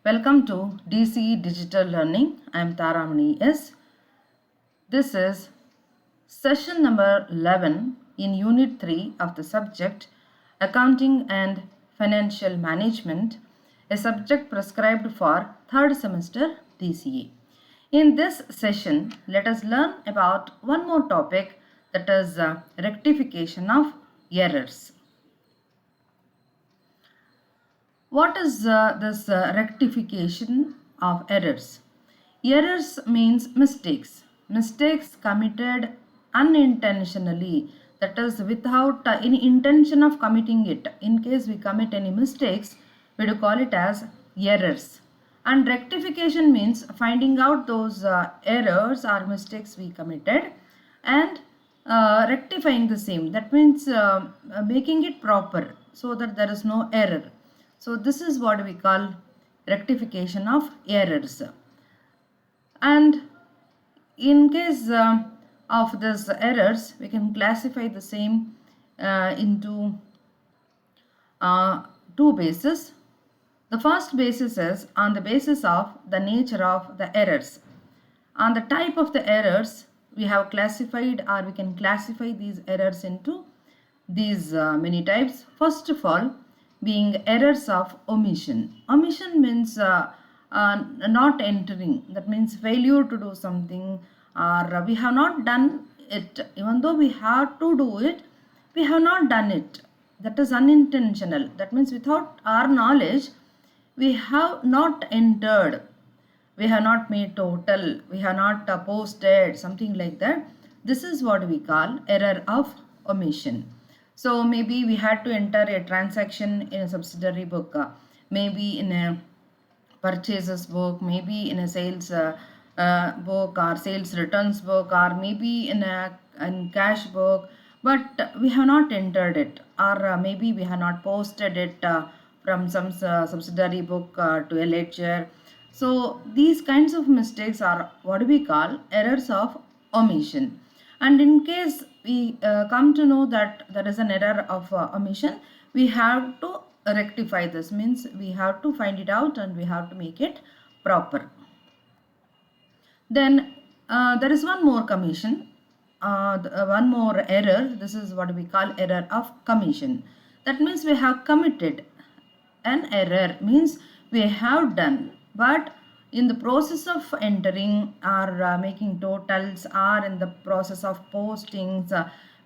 Welcome to DC Digital Learning. I am Taramani S. This is session number 11 in Unit 3 of the subject Accounting and Financial Management, a subject prescribed for third semester DCA. In this session, let us learn about one more topic, that is rectification of errors. What is this rectification of errors? Errors means mistakes. Mistakes committed unintentionally, that is without any intention of committing it. In case we commit any mistakes, we do call it as errors. And rectification means finding out those errors or mistakes we committed and rectifying the same. That means making it proper so that there is no error. So this is what we call rectification of errors. And in case of these errors, we can classify the same into two bases. The first basis is on the basis of the nature of the errors. On the type of the errors, we have classified, or we can classify these errors into these many types. First of all, being errors of omission. Omission means not entering. That means failure to do something, or we have not done it. Even though we have to do it, we have not done it. That is unintentional. That means without our knowledge, we have not entered. We have not made total. We have not posted, something like that. This is what we call error of omission. So maybe we had to enter a transaction in a subsidiary book, maybe in a purchases book, maybe in a sales book or sales returns book, or maybe in a cash book, but we have not entered it, or maybe we have not posted it from some subsidiary book to a ledger. So these kinds of mistakes are what we call errors of omission. And in case we come to know that there is an error of omission, we have to rectify this. Means we have to find it out and we have to make it proper. Then there is one more commission, one more error. This is what we call error of commission. That means we have committed an error, means we have done, but in the process of entering or making totals, or in the process of postings,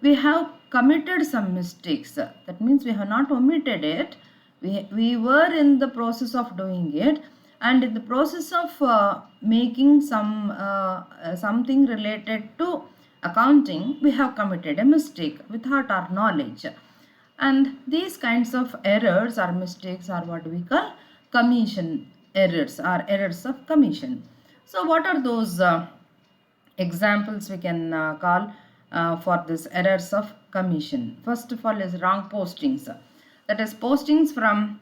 we have committed some mistakes. That means we have not omitted it. We were in the process of doing it, and in the process of making something related to accounting, we have committed a mistake without our knowledge. And these kinds of errors or mistakes are what we call commission errors or errors of commission. So what are those examples we can call for this errors of commission? First of all is wrong postings. That is postings from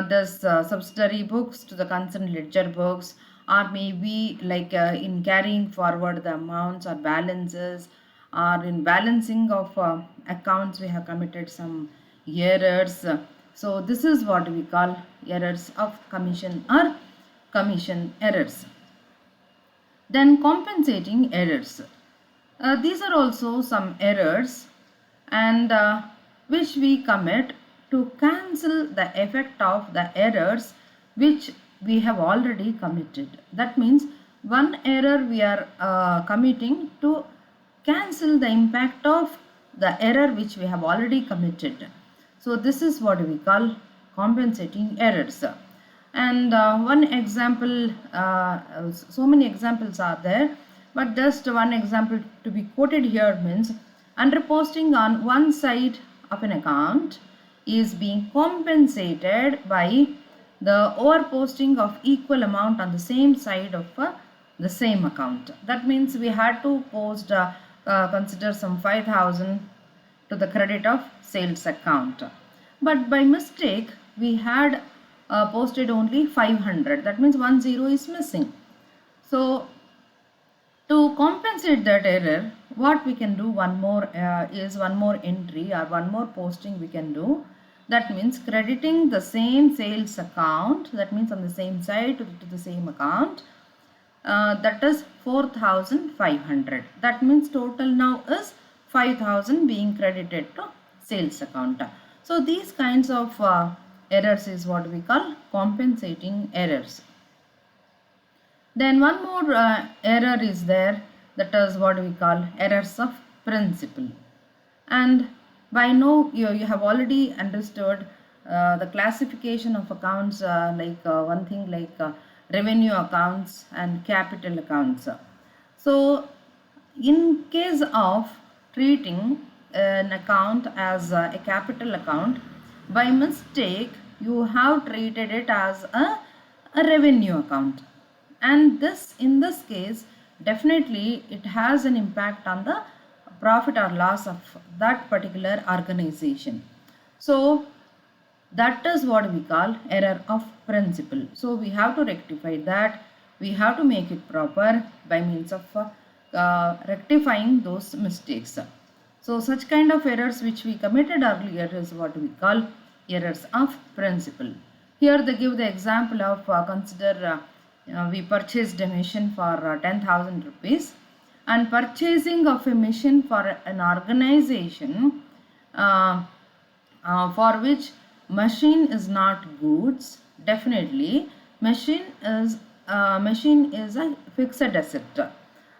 this subsidiary books to the concerned ledger books, or maybe like in carrying forward the amounts or balances, or in balancing of accounts we have committed some errors. So this is what we call errors of commission or commission errors. Then compensating errors. These are also some errors, and which we commit to cancel the effect of the errors which we have already committed. That means one error we are committing to cancel the impact of the error which we have already committed. So this is what we call compensating errors. And one example, so many examples are there, but just one example to be quoted here means underposting on one side of an account is being compensated by the overposting of equal amount on the same side of the same account. That means we had to post consider some 5,000 to the credit of sales account, but by mistake we had posted only 500. That means 10 is missing. So to compensate that error, what we can do, one more entry or one more posting we can do. That means crediting the same sales account, that means on the same side to the same account, that is 4,500. That means total now is 5,000 being credited to sales account. So these kinds of errors is what we call compensating errors. Then one more error is there, that is what we call errors of principle. And by now you have already understood the classification of accounts, one thing like revenue accounts and capital accounts. So in case of treating an account as a capital account, by mistake you have treated it as a revenue account, and in this case definitely it has an impact on the profit or loss of that particular organization. So that is what we call error of principle. So we have to rectify that. We have to make it proper by means of rectifying those mistakes. So such kind of errors which we committed earlier is what we call errors of principle. Here they give the example of consider we purchased a machine for 10,000 rupees, and purchasing of a machine for an organization for which machine is not goods, definitely machine is a fixed asset.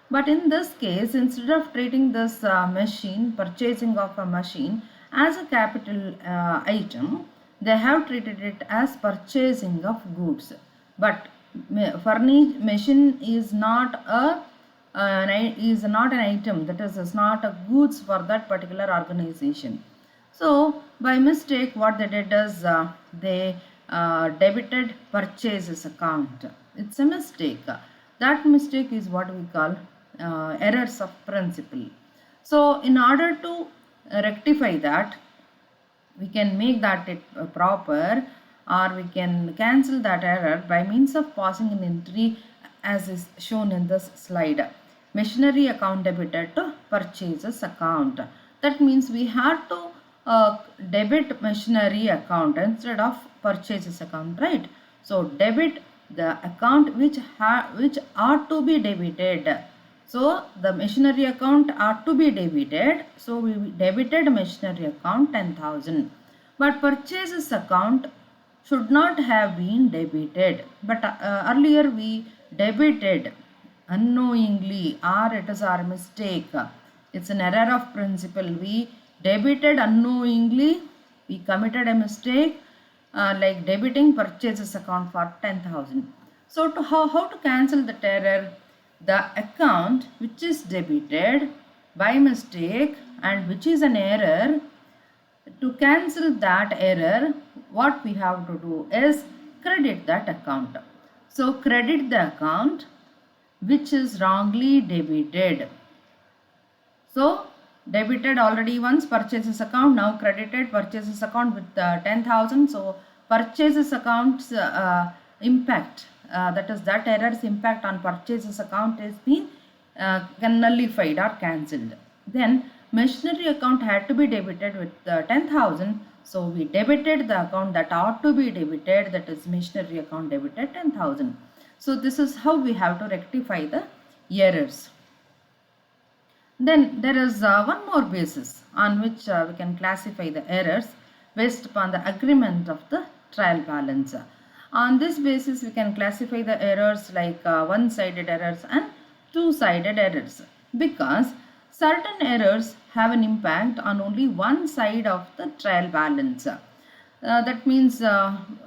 But in this case, instead of treating this purchasing of a machine as a capital item, they have treated it as purchasing of goods. But machine is not an item, that is not a goods for that particular organization. So by mistake what they did is they debited purchases account. It's a mistake. That mistake is what we call errors of principle. So in order to rectify that, we can make that proper, or we can cancel that error by means of passing an entry as is shown in this slide. Machinery account debited to purchases account. That means we have to debit machinery account instead of purchases account, right? So debit the account which ought to be debited. So the machinery account ought to be debited. So we debited machinery account 10,000. But purchases account should not have been debited. But earlier we debited unknowingly, or it is our mistake. It's an error of principle. We debited unknowingly. We committed a mistake like debiting purchases account for 10,000. So to how to cancel that error? The account which is debited by mistake and which is an error, to cancel that error, what we have to do is credit that account. So credit the account which is wrongly debited. So debited already once purchases account, now credited purchases account with 10,000. So purchases accounts impact, that is that error's impact on purchases account has been nullified or cancelled. Then machinery account had to be debited with 10,000. So we debited the account that ought to be debited, that is machinery account debited 10,000. So this is how we have to rectify the errors. Then there is one more basis on which we can classify the errors based upon the agreement of the trial balance. On this basis we can classify the errors like one-sided errors and two-sided errors, because certain errors have an impact on only one side of the trial balance. That means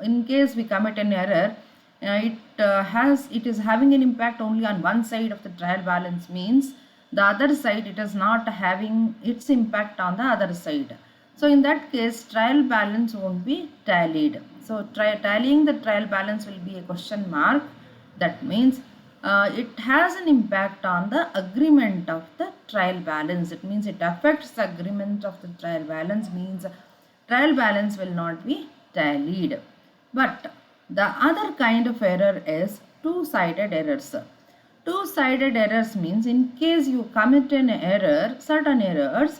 in case we commit an error, it is having an impact only on one side of the trial balance, means the other side it is not having its impact on the other side. So in that case trial balance won't be tallied. So tallying the trial balance will be a question mark. That means it has an impact on the agreement of the trial balance. It means it affects the agreement of the trial balance, means trial balance will not be tallied. But the other kind of error is two-sided errors. Two-sided errors means in case you commit an error, certain errors,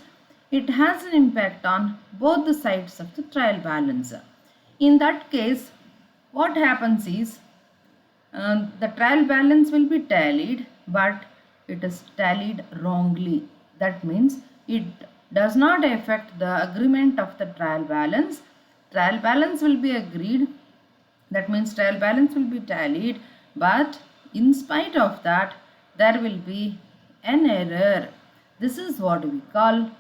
it has an impact on both the sides of the trial balance. In that case, what happens is the trial balance will be tallied, but it is tallied wrongly. That means it does not affect the agreement of the trial balance. Trial balance will be agreed. That means trial balance will be tallied, but in spite of that, there will be an error. This is what we call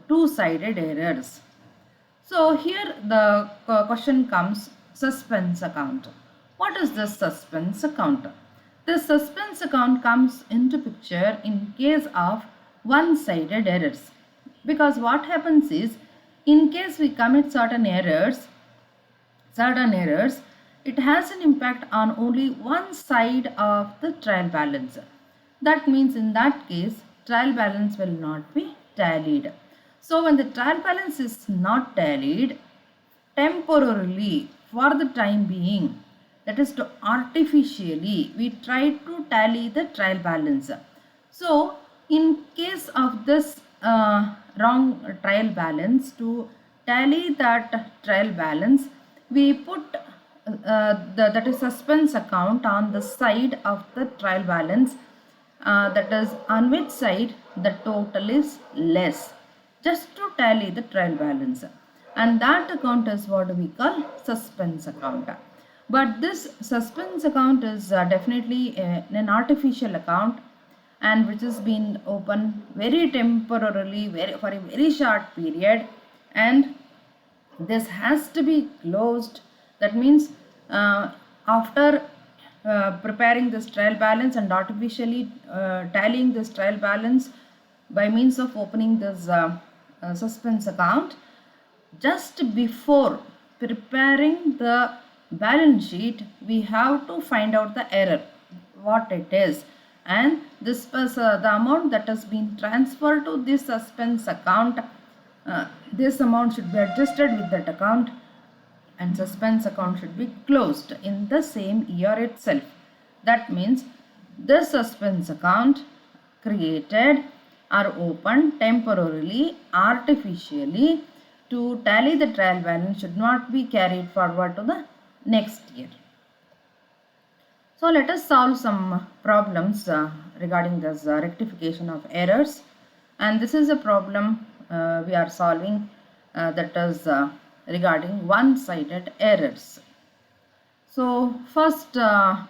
two-sided errors. So here the question comes, suspense account. What is the suspense account? The suspense account comes into picture in case of one-sided errors. Because what happens is, in case we commit certain errors, it has an impact on only one side of the trial balance. That means in that case, trial balance will not be tallied. So when the trial balance is not tallied, temporarily, for the time being, that is to artificially, we try to tally the trial balance. So in case of this wrong trial balance, to tally that trial balance, we put that is suspense account on the side of the trial balance, that is on which side the total is less, just to tally the trial balance, and that account is what we call suspense account. But this suspense account is definitely an artificial account, and which has been open very temporarily, for a very short period, and this has to be closed. That means after preparing this trial balance and artificially tallying this trial balance by means of opening this suspense account, just before preparing the balance sheet, we have to find out the error, what it is, and this was the amount that has been transferred to this suspense account. This amount should be adjusted with that account, and suspense account should be closed in the same year itself. That means the suspense account created or opened temporarily, artificially, to tally the trial balance should not be carried forward to the next year. So let us solve some problems regarding this rectification of errors, and this is a problem we are solving that is regarding one-sided errors. So first the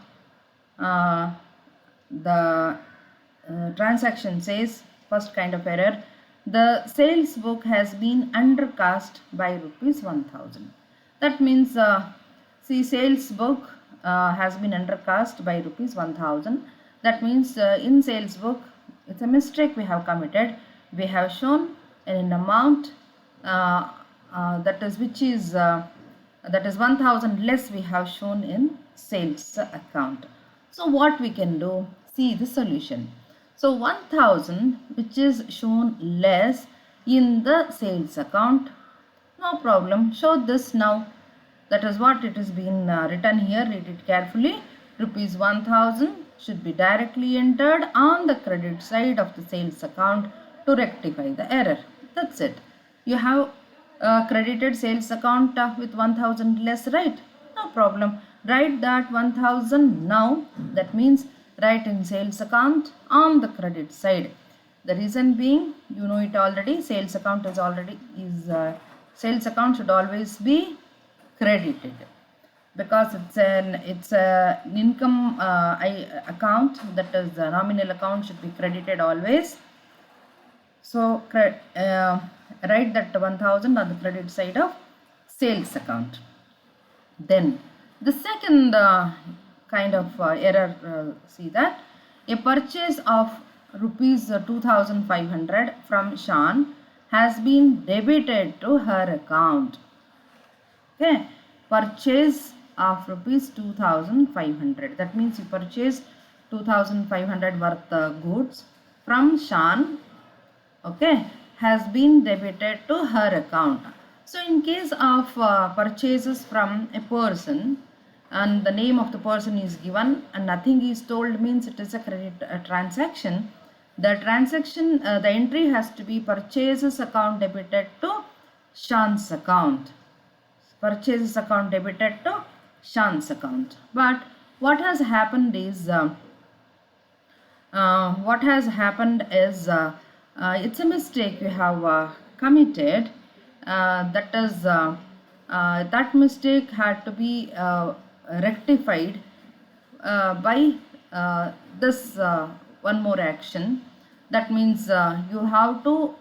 transaction says, first kind of error, the sales book has been undercast by rupees 1000. That means see, sales book has been undercast by rupees 1000. That means in sales book, it's a mistake we have committed. We have shown an amount that is 1000 less we have shown in sales account. So what we can do, see the solution. So 1000 which is shown less in the sales account, no problem, show this now. That is what it has been written here. Read it carefully. Rupees 1000 should be directly entered on the credit side of the sales account to rectify the error. That's it. You have credited sales account with 1000 less, right? No problem. Write that 1000 now. That means write in sales account on the credit side. The reason being, you know it already, sales account sales account should always be credited, because it's an income account, that is the nominal account should be credited always. So write that 1000 on the credit side of sales account. Then the second kind of error, see that a purchase of rupees 2500 from Shan has been debited to her account. Okay, purchase of rupees 2500, that means you purchased 2500 worth goods from Shan, okay, has been debited to her account. So in case of purchases from a person and the name of the person is given and nothing is told, means it is a credit transaction, the transaction, the entry has to be purchases account debited to Shan's account. Purchases account debited to Shan's account. But what has happened is it's a mistake you have committed. That mistake had to be rectified by this one more action. That means you have to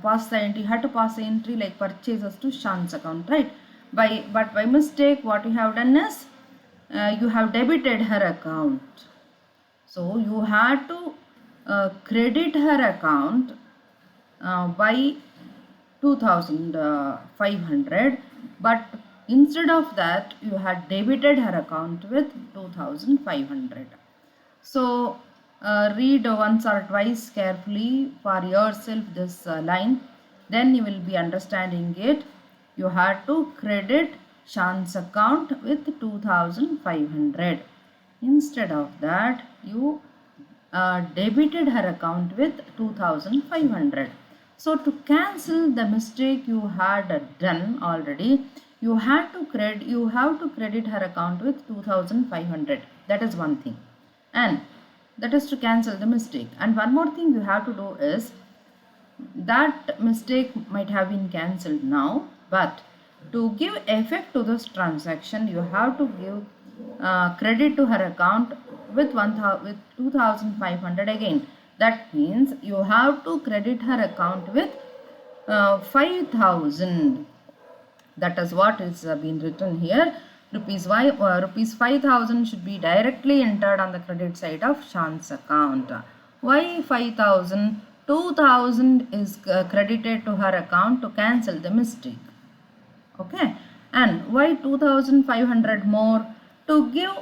pass the entry. You have to pass the entry like purchases to Shan's account, right? But by mistake, what you have done is you have debited her account. So you had to credit her account by 2,500, but instead of that you had debited her account with 2,500. So read once or twice carefully for yourself this line, then you will be understanding it. You had to credit Shan's account with 2,500. Instead of that, you debited her account with 2,500. So to cancel the mistake you had done already, you have to credit her account with 2,500. That is one thing, and that is to cancel the mistake. And one more thing you have to do is, that mistake might have been cancelled now, but to give effect to this transaction, you have to give credit to her account with 2,500 again. That means you have to credit her account with 5,000. That is what is been written here. Rupees 5,000 should be directly entered on the credit side of Shan's account. Why 5,000? 2,000 is credited to her account to cancel the mistake. Okay, and why 2,500 more? To give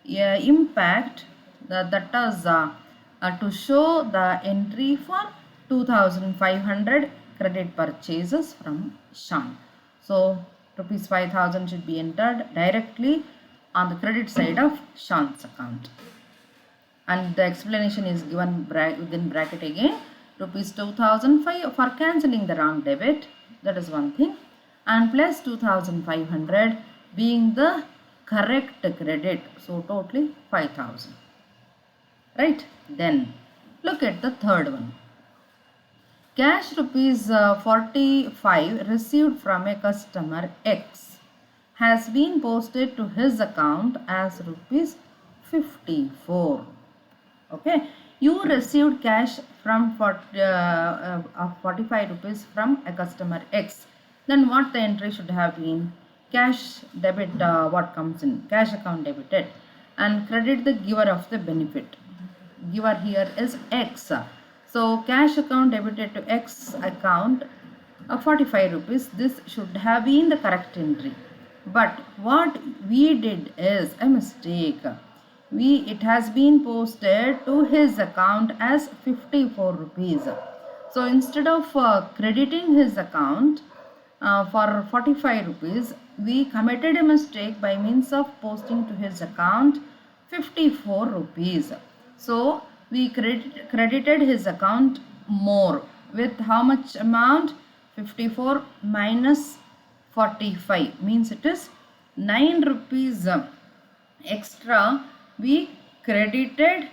impact, that is to show the entry for 2,500 credit purchases from Shan. So rupees 5,000 should be entered directly on the credit side of Shan's account. And the explanation is given within bracket again. Rupees 2,005 for cancelling the wrong debit. That is one thing. And plus 2,500 being the correct credit. So totally 5,000. Right? Then look at the third one. Cash rupees 45 received from a customer X has been posted to his account as rupees 54. Okay, you received cash from 45 rupees from a customer X. Then what the entry should have been? Cash debit, what comes in? Cash account debited, and credit the giver of the benefit. Giver here is X. So cash account debited to X account 45 rupees. This should have been the correct entry. But what we did is a mistake. It has been posted to his account as 54 rupees. So instead of crediting his account for 45 rupees, we committed a mistake by means of posting to his account 54 rupees. So we credited his account more with how much amount? 54 minus 45 means it is 9 rupees extra we credited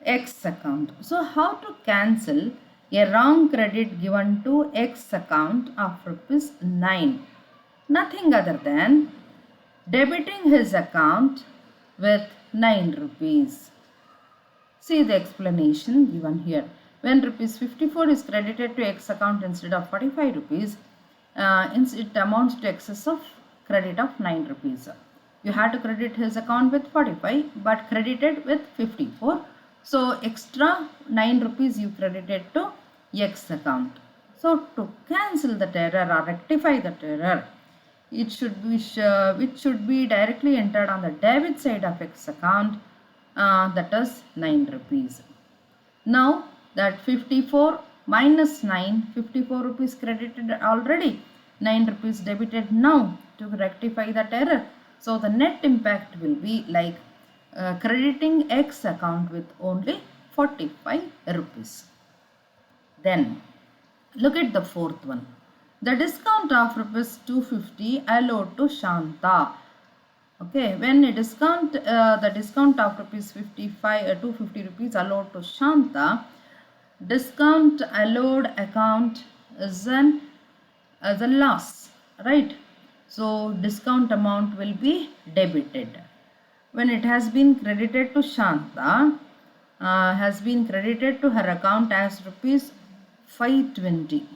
X account. So how to cancel a wrong credit given to X account of rupees 9? Nothing other than debiting his account with 9 rupees. See the explanation given here. When rupees 54 is credited to X account instead of 45 rupees, it amounts to excess of credit of 9 rupees. You had to credit his account with 45 but credited with 54. So extra 9 rupees you credited to X account. So to cancel that error or rectify that error, it should be directly entered on the debit side of X account, that is 9 rupees. Now that 54 minus 9, 54 rupees credited already, 9 rupees debited now to rectify that error. So the net impact will be like crediting X account with only 45 rupees. Then look at the fourth one. The discount of rupees 250 allowed to Shanta. Okay, when a discount, the discount of rupees 250 rupees allowed to Shanta, discount allowed account is a loss, right? So discount amount will be debited. When it has been credited to Shanta, has been credited to her account as rupees 520.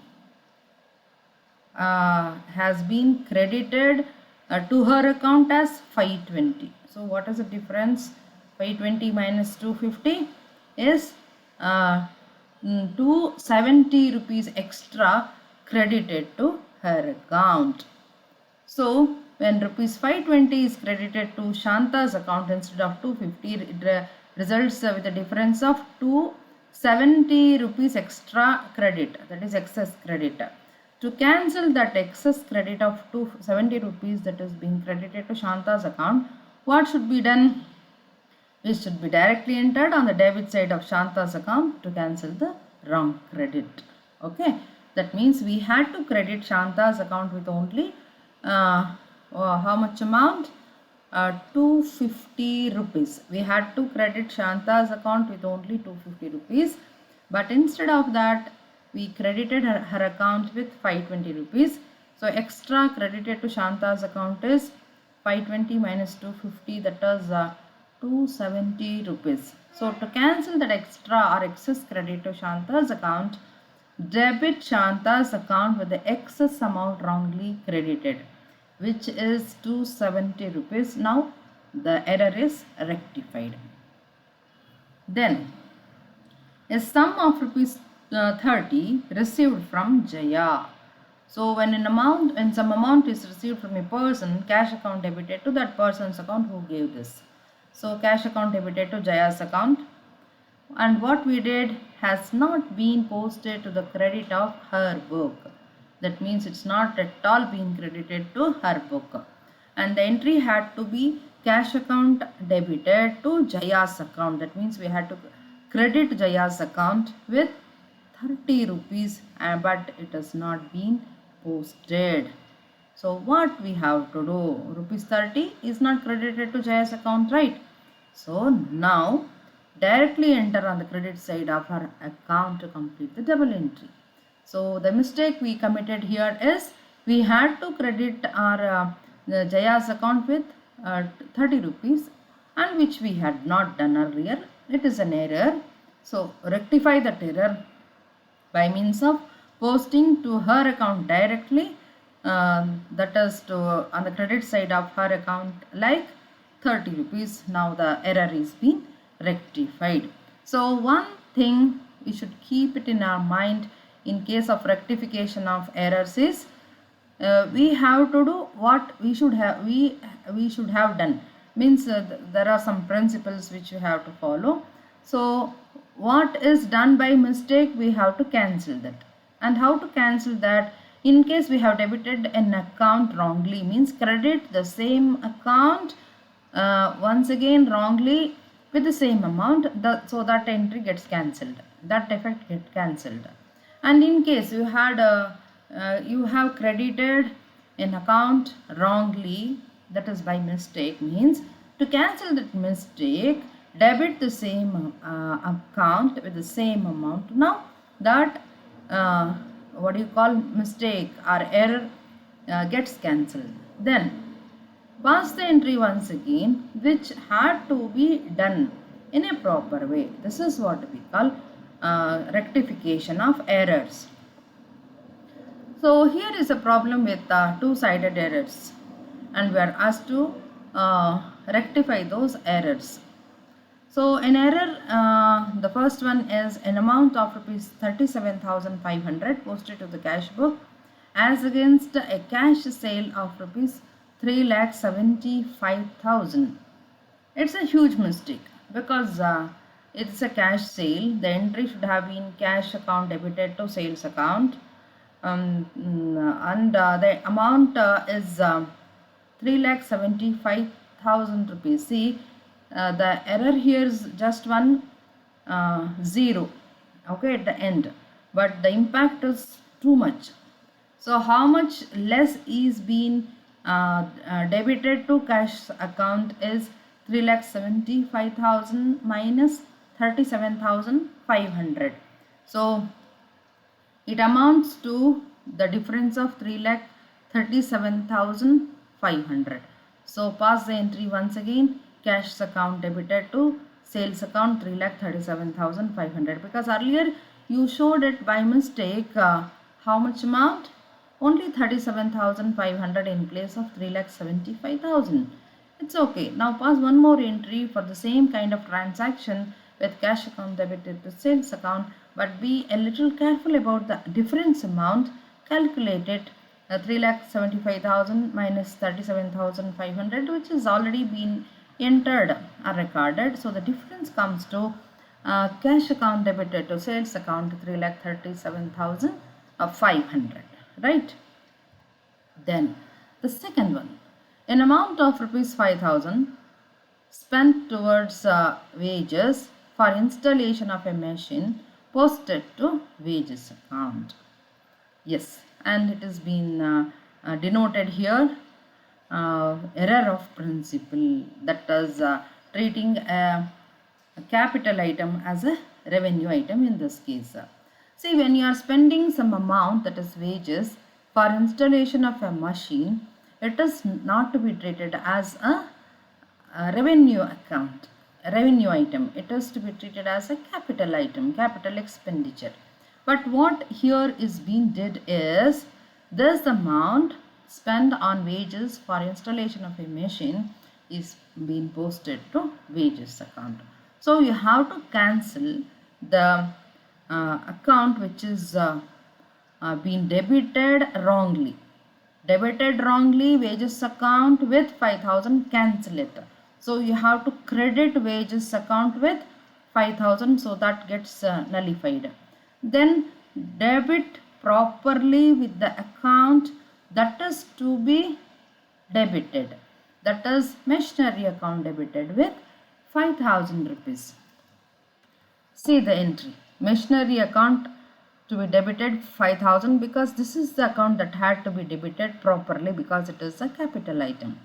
Has been credited to her account as 520. So what is the difference? 520 minus 250 is 270 rupees extra credited to her account. So when rupees 520 is credited to Shanta's account instead of 250, it results with a difference of 270 rupees extra credit, that is excess credit. To cancel that excess credit of 270 rupees that is being credited to Shanta's account, what should be done? It should be directly entered on the debit side of Shanta's account to cancel the wrong credit. Okay, that means we had to credit Shanta's account with only how much amount? 250 rupees. We had to credit Shanta's account with only 250 rupees, but instead of that we credited her account with 520 rupees. So extra credited to Shanta's account is 520 minus 250, that is 270 rupees. So to cancel that extra or excess credit to Shanta's account, debit Shanta's account with the excess amount wrongly credited, which is 270 rupees. Now the error is rectified. Then a sum of rupees 30 received from Jaya. So when some amount is received from a person, cash account debited to that person's account who gave this. So cash account debited to Jaya's account, and what we did has not been posted to the credit of her book. That means it's not at all being credited to her book, and the entry had to be cash account debited to Jaya's account. That means we had to credit Jaya's account with 30 rupees, but it has not been posted. So what we have to do? Rupees 30 is not credited to Jaya's account, right? So now directly enter on the credit side of her account to complete the double entry. So the mistake we committed here is we had to credit our Jaya's account with 30 rupees, and which we had not done earlier. It is an error. So rectify that error by means of posting to her account directly, that is on the credit side of her account, like 30 rupees. Now the error is being rectified. So one thing we should keep it in our mind in case of rectification of errors is we have to do what we should have done. Means there are some principles which you have to follow. So what is done by mistake, we have to cancel that. And how to cancel that? In case we have debited an account wrongly, means credit the same account once again wrongly with the same amount, so that entry gets cancelled, that effect gets cancelled. And in case you have credited an account wrongly, that is by mistake, means to cancel that mistake, debit the same account with the same amount. Now that mistake or error gets cancelled. Then pass the entry once again, which had to be done in a proper way. This is what we call rectification of errors. So here is a problem with two-sided errors, and we are asked to rectify those errors. So an error, the first one is an amount of rupees 37,500 posted to the cash book as against a cash sale of rupees 3,75,000. It's a huge mistake because it's a cash sale. The entry should have been cash account debited to sales account, and the amount is 3,75,000 rupees. See, the error here is just one 0, okay, at the end, but the impact is too much. So how much less is being debited to cash account is 3,75,000 minus 37,500. So it amounts to the difference of 3,37,500. So pass the entry once again. Cash account debited to sales account 3,37,500, because earlier you showed it by mistake how much amount? Only 37,500 in place of 3,75,000. It's okay. Now pass one more entry for the same kind of transaction with cash account debited to sales account, but be a little careful about the difference amount. Calculate it, 3,75,000 minus 37,500, which has already been entered or recorded. So the difference comes to cash account debited to sales account 3,37,500, right? Then the second one, an amount of rupees 5,000 spent towards wages for installation of a machine posted to wages account. Yes, and it has been denoted here, error of principle, that is treating a capital item as a revenue item in this case. See, when you are spending some amount, that is wages, for installation of a machine, it is not to be treated as a revenue account, a revenue item. It is to be treated as a capital item, capital expenditure. But what here is being did is, this amount spent on wages for installation of a machine is being posted to wages account. So you have to cancel the account which is being debited wrongly. Debited wrongly wages account with 5,000, cancel it. So you have to credit wages account with 5,000, so that gets nullified. Then debit properly with the account that is to be debited, that is machinery account debited with 5,000 rupees. See the entry, machinery account to be debited 5,000, because this is the account that had to be debited properly because it is a capital item.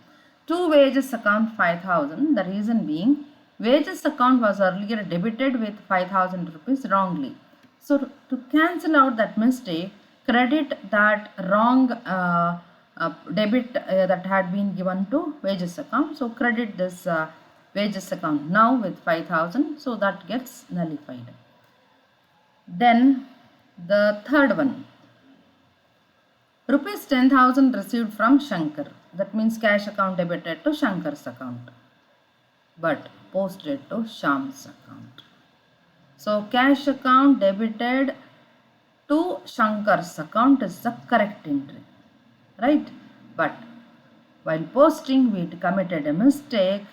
To wages account 5,000, the reason being wages account was earlier debited with 5,000 rupees wrongly. So to cancel out that mistake, credit that wrong debit that had been given to wages account. So credit this wages account now with 5,000, so that gets nullified. Then the third one, rupees 10,000 received from Shankar, that means cash account debited to Shankar's account but posted to Sham's account. So cash account debited to Shankar's account is the correct entry, right? But while posting, we committed a mistake.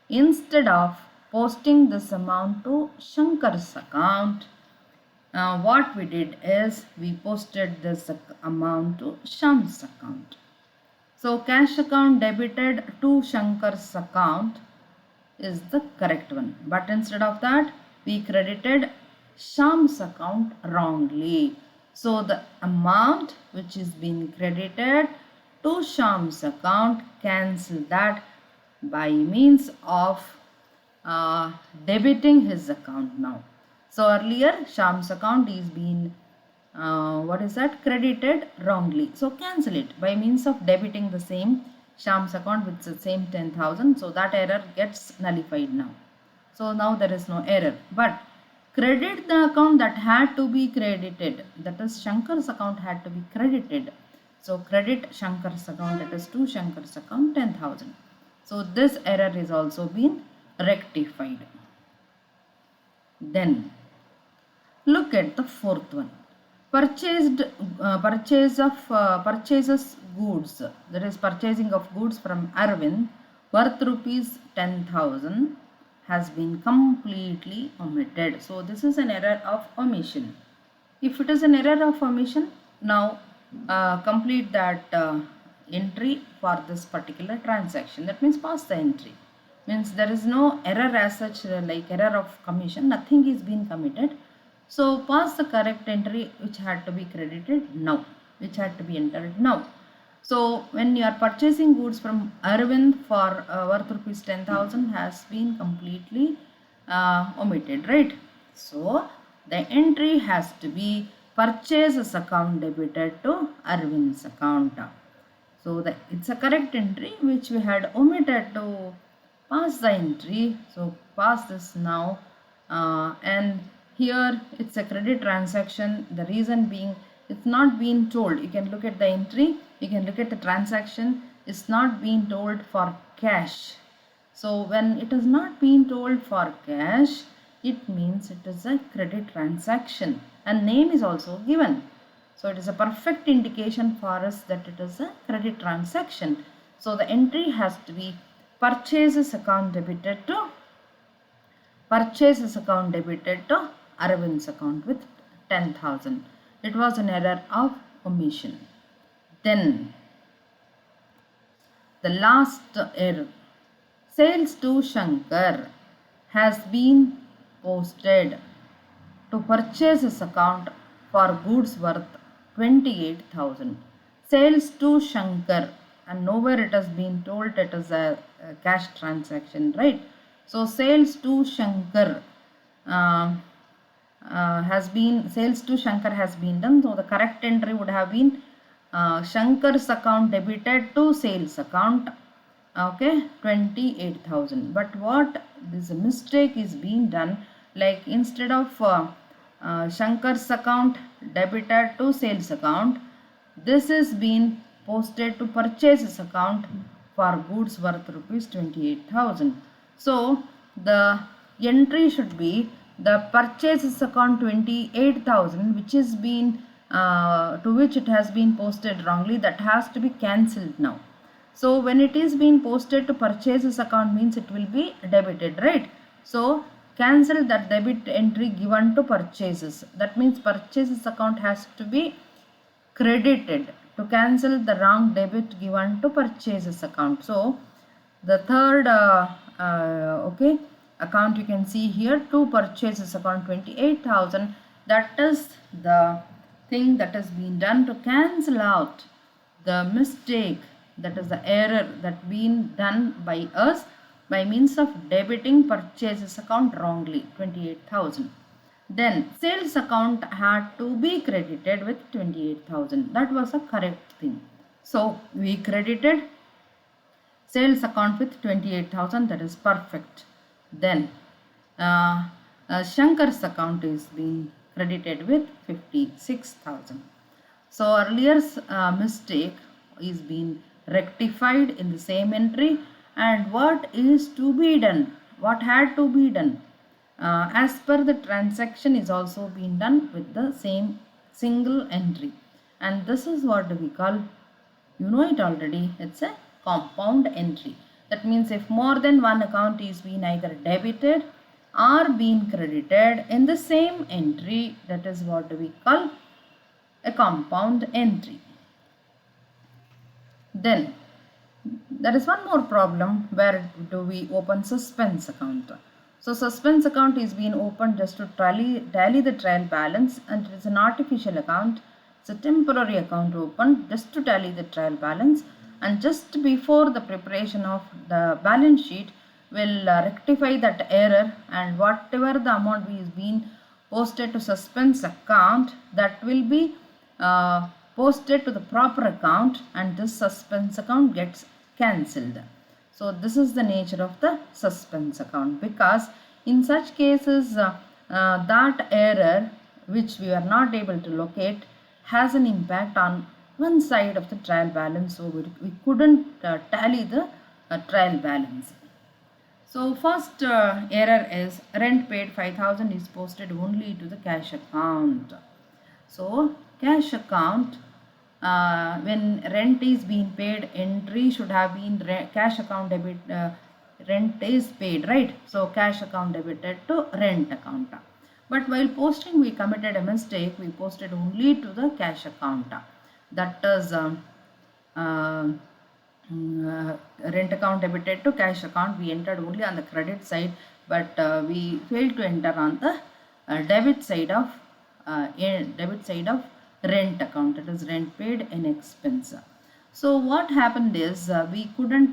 Instead of posting this amount to Shankar's account, what we did is we posted this amount to Sham's account. So cash account debited to Shankar's account is the correct one, but instead of that we credited Sham's account wrongly. So the amount which is being credited to Sham's account, cancel that by means of debiting his account now. So earlier Sham's account is being credited wrongly. So cancel it by means of debiting the same Sham's account with the same 10,000. So that error gets nullified now. So now there is no error. But credit the account that had to be credited. That is Shankar's account had to be credited. So credit Shankar's account, that is to Shankar's account 10,000. So this error is also been rectified. Then look at the fourth one. Purchases goods, that is purchasing of goods from Arvind worth rupees 10,000 has been completely omitted. So this is an error of omission. If it is an error of omission, now complete that entry for this particular transaction. That means pass the entry. means there is no error as such, like error of commission, nothing is being committed. So pass the correct entry which had to be credited now, which had to be entered now. So when you are purchasing goods from Arvind for worth rupees 10,000 has been completely omitted, right? So the entry has to be purchases account debited to Arvind's account. So it's a correct entry which we had omitted to pass the entry. So pass this now, and here it's a credit transaction. The reason being it's not being told. You can look at the entry, you can look at the transaction. It's not being told for cash. So when it is not being told for cash, it means it is a credit transaction, and name is also given. So it is a perfect indication for us that it is a credit transaction. So the entry has to be purchases account debited to Arvind's account with 10,000. It was an error of omission. Then the last error. Sales to Shankar has been posted to purchases account for goods worth 28,000. Sales to Shankar, and nowhere it has been told it is a cash transaction, right? So sales to Shankar sales to Shankar has been done. So the correct entry would have been Shankar's account debited to sales account. Okay, 28,000. But what this mistake is being done, like instead of Shankar's account debited to sales account, this is being posted to purchases account for goods worth rupees 28,000. So the entry should be the purchases account 28,000, which is been to which it has been posted wrongly, that has to be cancelled now. So when it is being posted to purchases account means it will be debited, right? So cancel that debit entry given to purchases. That means purchases account has to be credited to cancel the wrong debit given to purchases account. So the third account you can see here, to purchases account 28,000, that is the thing that has been done to cancel out the mistake, that is the error that been done by us by means of debiting purchases account wrongly 28,000. Then sales account had to be credited with 28,000. That was a correct thing. So we credited sales account with 28,000. That is perfect. Then Shankar's account is being credited with 56,000. So earlier mistake is being rectified in the same entry, and what is to be done, what had to be done as per the transaction is also being done with the same single entry, and this is what we call, you know it already, it's a compound entry. That means if more than one account is being either debited or being credited in the same entry, that is what we call a compound entry. Then there is one more problem. Where do we open suspense account? So suspense account is being opened just to tally the trial balance, and it is an artificial account. It's a temporary account opened just to tally the trial balance, and just before the preparation of the balance sheet will rectify that error, and whatever the amount is being posted to suspense account, that will be posted to the proper account, and this suspense account gets cancelled. So this is the nature of the suspense account, because in such cases that error which we are not able to locate has an impact on one side of the trial balance, so we couldn't tally the trial balance. So first error is rent paid 5,000 is posted only to the cash account. So cash account, when rent is being paid, entry should have been cash account debit, rent is paid, right? So cash account debited to rent account. But while posting we committed a mistake, we posted only to the cash account. That is rent account debited to cash account. We entered only on the credit side, but we failed to enter on the debit side of rent account. It is rent paid in expense. So what happened is we couldn't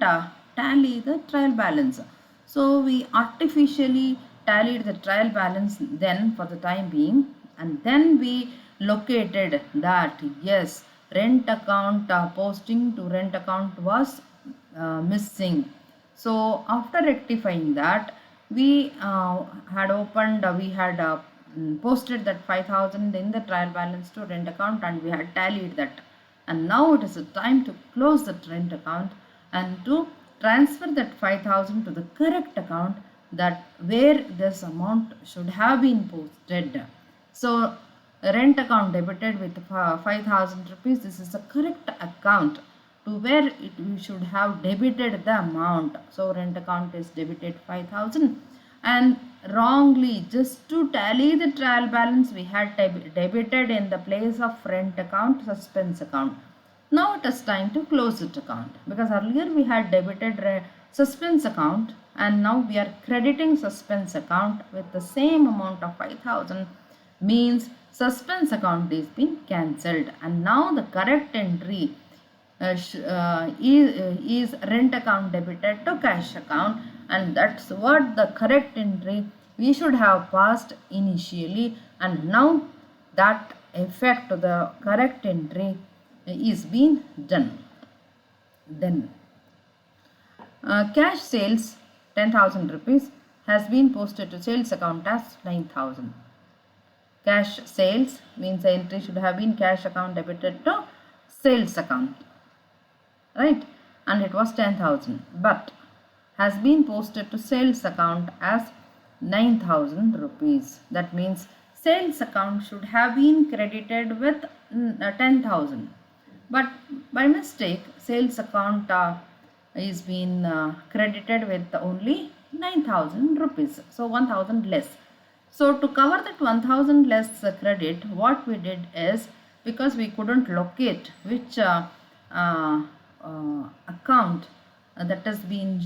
tally the trial balance. So we artificially tallied the trial balance then for the time being, and then we located that yes, rent account posting to rent account was missing. So after rectifying that, we had opened, we had posted that 5,000 in the trial balance to rent account, and we had tallied that. And now it is the time to close the rent account and to transfer that 5,000 to the correct account that where this amount should have been posted. So rent account debited with 5,000 rupees. This is the correct account to where we should have debited the amount. So rent account is debited 5,000, and wrongly, just to tally the trial balance, we had debited in the place of rent account suspense account. Now it is time to close it account, because earlier we had debited suspense account, and now we are crediting suspense account with the same amount of 5,000, means suspense account is being cancelled, and now the correct entry is rent account debited to cash account, and that's what the correct entry we should have passed initially, and now that effect of the correct entry is being done. Then cash sales 10,000 rupees has been posted to sales account as 9,000. Cash sales means the entry should have been cash account debited to sales account, right? And it was 10,000, but has been posted to sales account as 9,000 rupees. That means sales account should have been credited with 10,000, but by mistake sales account is been credited with only 9,000 rupees, so 1,000 less. So to cover that 1,000 less credit, what we did is, because we couldn't locate which account that has been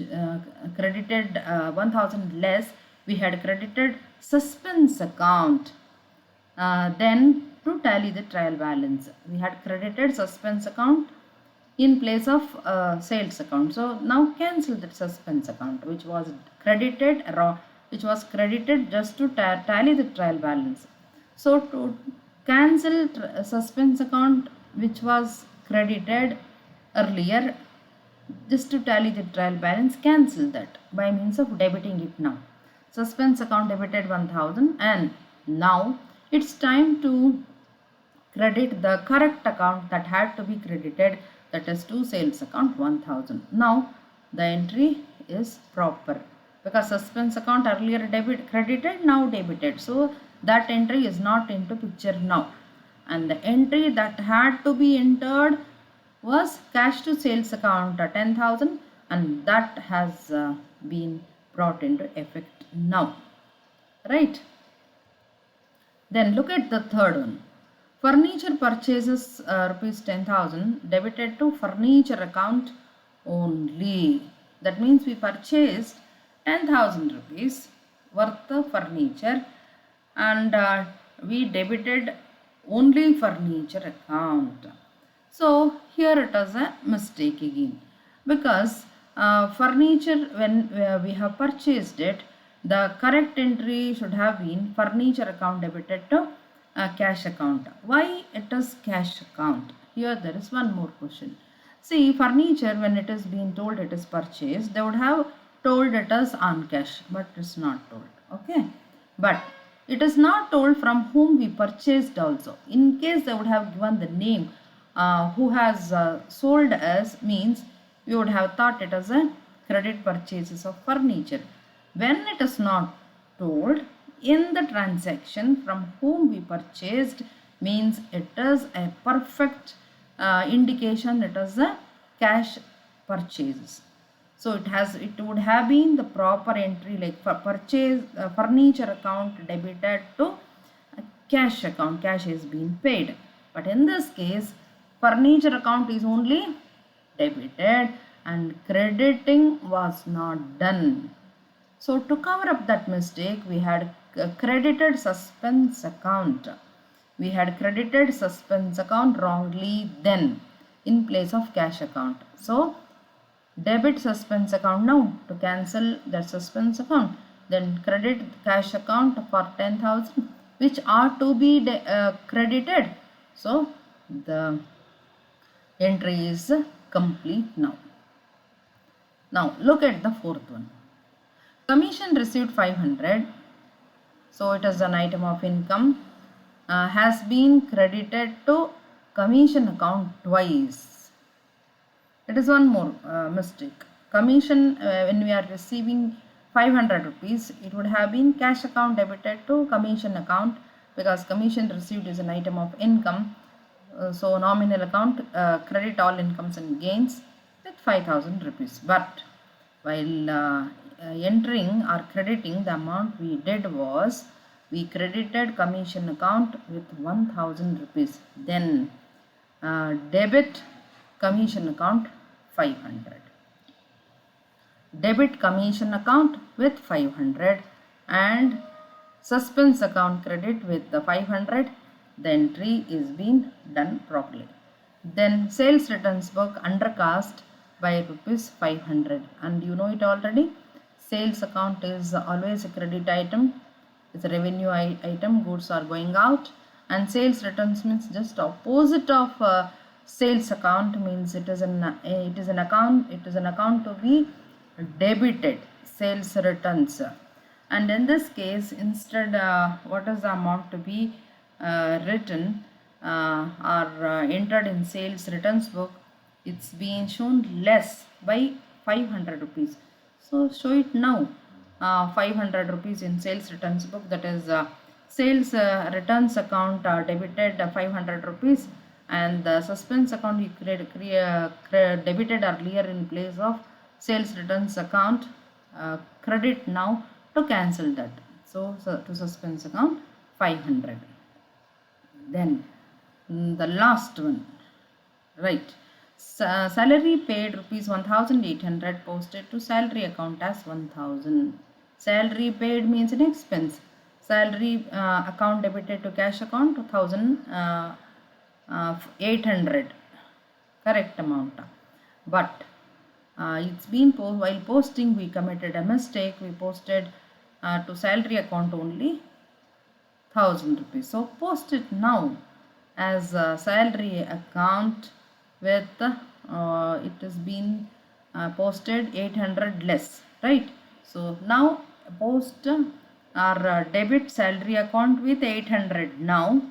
credited 1,000 less, we had credited suspense account. Then to tally the trial balance, we had credited suspense account in place of sales account. So now cancel that suspense account which was credited just to tally the trial balance. So to cancel suspense account which was credited earlier, just to tally the trial balance, cancel that by means of debiting it now. Suspense account debited 1,000, and now it's time to credit the correct account that had to be credited, that is to sales account 1,000. Now the entry is proper, because suspense account earlier credited, now debited, so that entry is not into picture now, and the entry that had to be entered was cash to sales account 10,000, and that has been brought into effect now, right? Then look at the third one. Furniture purchases rupees 10,000 debited to furniture account only. That means we purchased 10,000 rupees worth of furniture, and we debited only furniture account. So here it is a mistake again, because furniture, when we have purchased it, the correct entry should have been furniture account debited to cash account. Why it is cash account? Here there is one more question. See, furniture, when it is being told it is purchased, they would have told it as on cash, but it's not told. Okay, but it is not told from whom we purchased also. In case they would have given the name who has sold us, means we would have thought it as a credit purchases of furniture. When it is not told in the transaction from whom we purchased, means it is a perfect indication it is a cash purchases. So it would have been the proper entry, like for purchase furniture account debited to cash account, cash is being paid. But in this case, furniture account is only debited, and crediting was not done. So to cover up that mistake, we had credited suspense account. We had credited suspense account wrongly then in place of cash account. So debit suspense account now to cancel that suspense account. Then credit cash account for 10,000 which are to be credited. So the entry is complete now. Now look at the fourth one. Commission received 500. So it is an item of income. Has been credited to commission account twice. It is one more mistake. Commission when we are receiving 500 rupees, it would have been cash account debited to commission account because commission received is an item of income. So nominal account credit all incomes and gains with 5,000 rupees. But while entering or crediting, the amount we did was we credited commission account with 1,000 rupees. Then debit commission account 500. Debit commission account with 500 and suspense account credit with the 500. The entry is being done properly. Then sales returns book undercast by rupees 500, and you know it already. Sales account is always a credit item. It's a revenue item. Goods are going out, and sales returns means just opposite of sales account, means it is an account to be debited, sales returns. And in this case, instead what is the amount to be written or entered in sales returns book, it's being shown less by 500 rupees. So show it now. 500 rupees in sales returns book, that is sales returns account debited 500 rupees, and the suspense account you debited earlier in place of sales returns account credit now to cancel that. So to suspense account 500. Then the last one, right? Salary paid rupees 1,800 posted to salary account as 1,000. Salary paid means an expense. Salary account debited to cash account 2,800, correct amount. But it's been while posting we committed a mistake. We posted to salary account only 1,000 rupees. So post it now as a salary account with it has been posted 800 less, right? So now post or debit salary account with 800 now.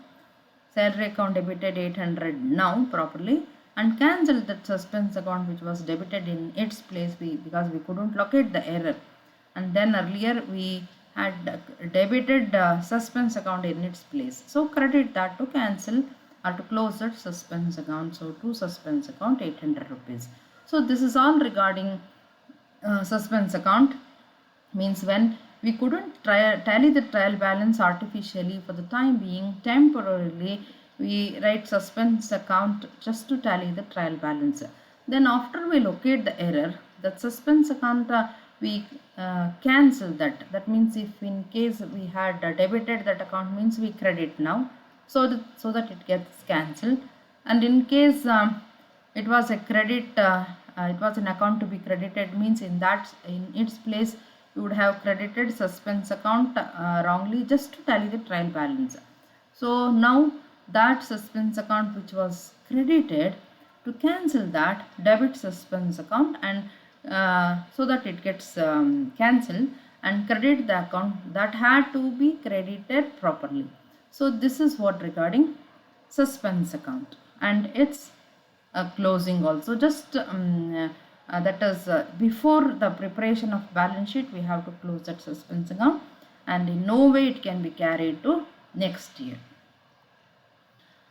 Salary account debited 800 now properly, and cancel that suspense account which was debited in its place because we couldn't locate the error. And then earlier we had debited suspense account in its place. So credit that to cancel or to close that suspense account. So to suspense account 800 rupees. So this is all regarding suspense account. Means when we couldn't tally the trial balance artificially for the time being, temporarily we write suspense account just to tally the trial balance. Then after we locate the error, that suspense account we cancel that. That means if in case we had debited that account, means we credit now, so that it gets cancelled. And in case it was a credit, it was an account to be credited, means in its place you would have credited suspense account wrongly just to tally the trial balance. So now that suspense account which was credited, to cancel that, debit suspense account, and so that it gets cancelled, and credit the account that had to be credited properly. So this is what regarding suspense account, and its closing also. Just that is before the preparation of balance sheet we have to close that suspense account, and in no way it can be carried to next year.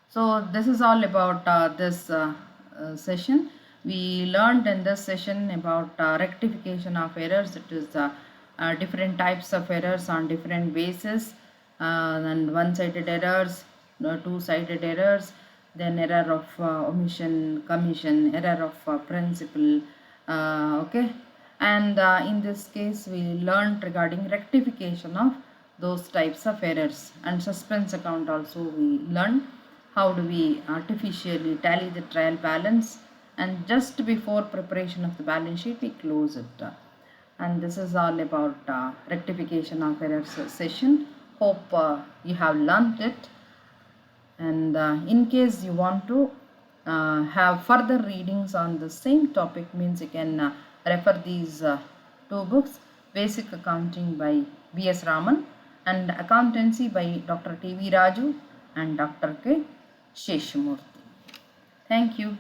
So this is all about this session. We learned in this session about rectification of errors. It is different types of errors on different bases, and one-sided errors, two-sided errors, then error of omission, commission, error of principal, Okay, and in this case we learned regarding rectification of those types of errors, and suspense account also we learned how do we artificially tally the trial balance, and just before preparation of the balance sheet we close it. And this is all about rectification of errors session. Hope you have learned it, and in case you want to have further readings on the same topic, means you can refer these two books, Basic Accounting by B.S. Raman and Accountancy by Dr. T.V. Raju and Dr. K. Sheshamurthy. Thank you.